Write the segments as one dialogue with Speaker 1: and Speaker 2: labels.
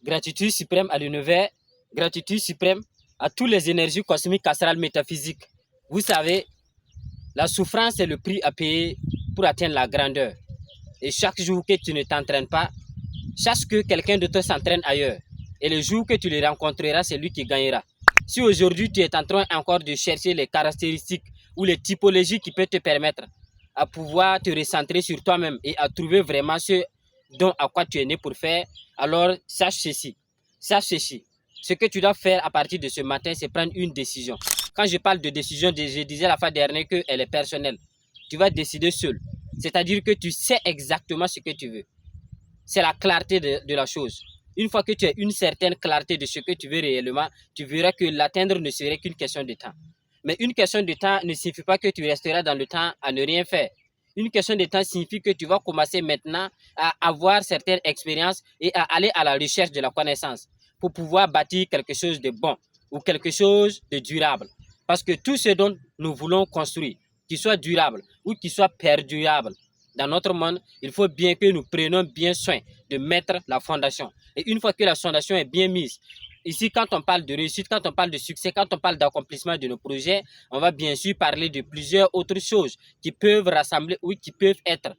Speaker 1: Gratitude suprême à l'univers, gratitude suprême à toutes les énergies cosmiques, astrales, métaphysiques. Vous savez, la souffrance est le prix à payer pour atteindre la grandeur. Et chaque jour que tu ne t'entraînes pas, sache que quelqu'un d'autre s'entraîne ailleurs. Et le jour que tu le rencontreras, c'est lui qui gagnera. Si aujourd'hui tu es en train encore de chercher les caractéristiques ou les typologies qui peuvent te permettre à pouvoir te recentrer sur toi-même et à trouver vraiment ce dont à quoi tu es né pour faire, alors sache ceci. Sache ceci. Ce que tu dois faire à partir de ce matin, c'est prendre une décision. Quand je parle de décision, je disais la fois dernière qu'elle est personnelle. Tu vas décider seul. C'est-à-dire que tu sais exactement ce que tu veux. C'est la clarté de la chose. Une fois que tu as une certaine clarté de ce que tu veux réellement, tu verras que l'atteindre ne serait qu'une question de temps. Mais une question de temps ne signifie pas que tu resteras dans le temps à ne rien faire. Une question de temps signifie que tu vas commencer maintenant à avoir certaines expériences et à aller à la recherche de la connaissance pour pouvoir bâtir quelque chose de bon ou quelque chose de durable. Parce que tout ce dont nous voulons construire, qu'il soit durable ou qu'il soit perdurable, dans notre monde, il faut bien que nous prenions bien soin de mettre la fondation. Et une fois que la fondation est bien mise, ici, quand on parle de réussite, quand on parle de succès, quand on parle d'accomplissement de nos projets, on va bien sûr parler de plusieurs autres choses qui peuvent rassembler ou qui peuvent être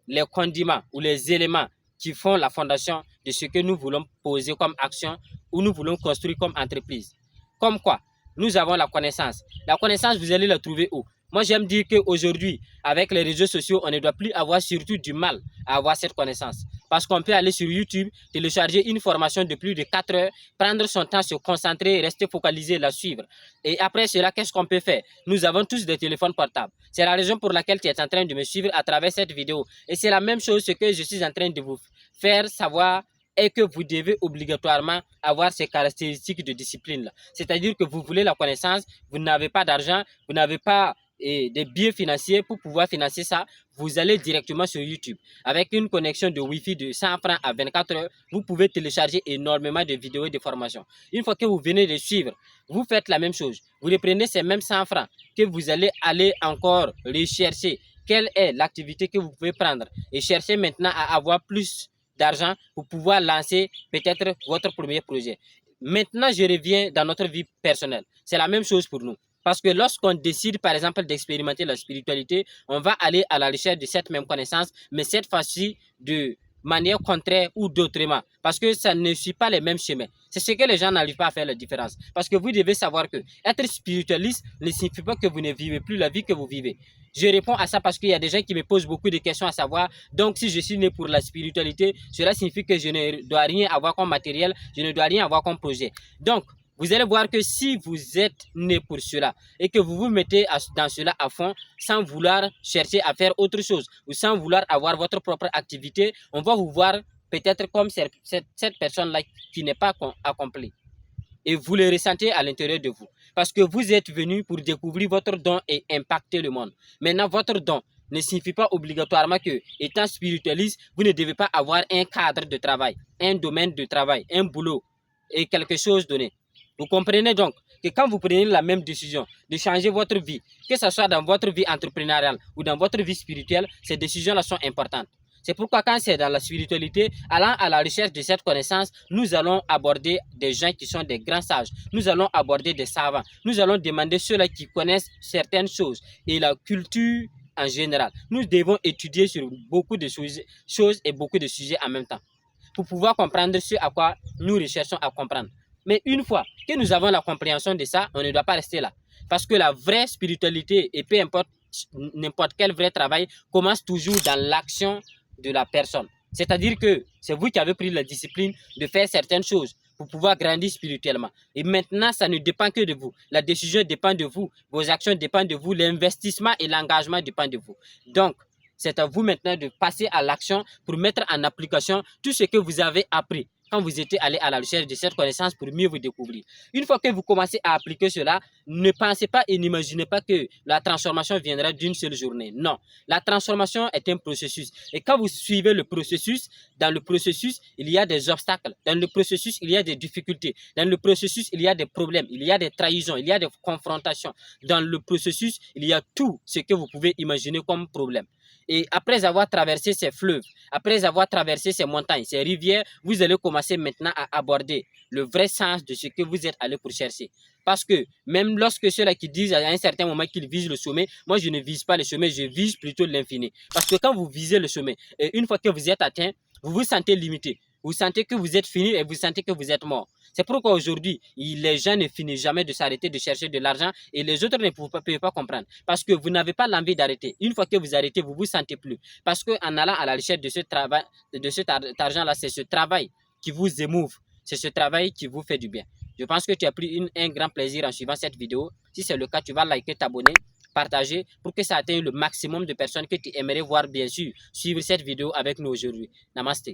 Speaker 1: les condiments ou les éléments qui font la fondation de ce que nous voulons poser comme action ou nous voulons construire comme entreprise. Comme quoi, nous avons la connaissance. La connaissance, vous allez la trouver où? Moi, j'aime dire qu'aujourd'hui, avec les réseaux sociaux, on ne doit plus avoir surtout du mal à avoir cette connaissance. Parce qu'on peut aller sur YouTube, télécharger une formation de plus de 4 heures, prendre son temps, se concentrer, rester focalisé, la suivre. Et après cela, qu'est-ce qu'on peut faire? Nous avons tous des téléphones portables. C'est la raison pour laquelle tu es en train de me suivre à travers cette vidéo. Et c'est la même chose que je suis en train de vous faire savoir et que vous devez obligatoirement avoir ces caractéristiques de discipline-là. C'est-à-dire que vous voulez la connaissance, vous n'avez pas d'argent, vous n'avez pas des biens financiers pour pouvoir financer ça, vous allez directement sur YouTube. Avec une connexion de Wi-Fi de 100 francs à 24 heures, vous pouvez télécharger énormément de vidéos et de formations. Une fois que vous venez de suivre, vous faites la même chose. Vous reprenez ces mêmes 100 francs que vous allez aller encore rechercher. Quelle est l'activité que vous pouvez prendre et chercher maintenant à avoir plus d'argent pour pouvoir lancer peut-être votre premier projet. Maintenant, je reviens dans notre vie personnelle. C'est la même chose pour nous. Parce que lorsqu'on décide, par exemple, d'expérimenter la spiritualité, on va aller à la recherche de cette même connaissance, mais cette fois-ci de manière contraire ou d'autrement. Parce que ça ne suit pas les mêmes chemins. C'est ce que les gens n'arrivent pas à faire la différence. Parce que vous devez savoir que être spiritualiste ne signifie pas que vous ne vivez plus la vie que vous vivez. Je réponds à ça parce qu'il y a des gens qui me posent beaucoup de questions à savoir. Donc, si je suis né pour la spiritualité, cela signifie que je ne dois rien avoir comme matériel, je ne dois rien avoir comme projet. Donc, vous allez voir que si vous êtes né pour cela et que vous vous mettez dans cela à fond sans vouloir chercher à faire autre chose ou sans vouloir avoir votre propre activité, on va vous voir peut-être comme cette personne-là qui n'est pas accomplie. Et vous le ressentez à l'intérieur de vous. Parce que vous êtes venu pour découvrir votre don et impacter le monde. Maintenant, votre don ne signifie pas obligatoirement que, étant spiritualiste, vous ne devez pas avoir un cadre de travail, un domaine de travail, un boulot et quelque chose donné. Vous comprenez donc que quand vous prenez la même décision de changer votre vie, que ce soit dans votre vie entrepreneuriale ou dans votre vie spirituelle, ces décisions-là sont importantes. C'est pourquoi quand c'est dans la spiritualité, allant à la recherche de cette connaissance, nous allons aborder des gens qui sont des grands sages. Nous allons aborder des savants. Nous allons demander ceux-là qui connaissent certaines choses et la culture en général. Nous devons étudier sur beaucoup de choses et beaucoup de sujets en même temps pour pouvoir comprendre ce à quoi nous recherchons à comprendre. Mais une fois que nous avons la compréhension de ça, on ne doit pas rester là. Parce que la vraie spiritualité, et peu importe n'importe quel vrai travail, commence toujours dans l'action de la personne. C'est-à-dire que c'est vous qui avez pris la discipline de faire certaines choses pour pouvoir grandir spirituellement. Et maintenant, ça ne dépend que de vous. La décision dépend de vous. Vos actions dépendent de vous. L'investissement et l'engagement dépendent de vous. Donc, c'est à vous maintenant de passer à l'action pour mettre en application tout ce que vous avez appris quand vous étiez allé à la recherche de cette connaissance pour mieux vous découvrir. Une fois que vous commencez à appliquer cela, ne pensez pas et n'imaginez pas que la transformation viendra d'une seule journée. Non, la transformation est un processus. Et quand vous suivez le processus, dans le processus, il y a des obstacles. Dans le processus, il y a des difficultés. Dans le processus, il y a des problèmes. Il y a des trahisons. Il y a des confrontations. Dans le processus, il y a tout ce que vous pouvez imaginer comme problème. Et après avoir traversé ces fleuves, après avoir traversé ces montagnes, ces rivières, vous allez commencer maintenant à aborder le vrai sens de ce que vous êtes allé pour chercher. Parce que même lorsque ceux-là qui disent à un certain moment qu'ils visent le sommet, moi je ne vise pas le sommet, je vise plutôt l'infini. Parce que quand vous visez le sommet, et une fois que vous êtes atteint, vous vous sentez limité. Vous sentez que vous êtes fini et vous sentez que vous êtes mort. C'est pourquoi aujourd'hui, les gens ne finissent jamais de s'arrêter de chercher de l'argent et les autres ne peuvent pas comprendre. Parce que vous n'avez pas l'envie d'arrêter. Une fois que vous arrêtez, vous ne vous sentez plus. Parce qu'en allant à la recherche de ce travail, de cet argent-là, c'est ce travail qui vous émouve. C'est ce travail qui vous fait du bien. Je pense que tu as pris un grand plaisir en suivant cette vidéo. Si c'est le cas, tu vas liker, t'abonner, partager pour que ça atteigne le maximum de personnes que tu aimerais voir, bien sûr, suivre cette vidéo avec nous aujourd'hui. Namaste.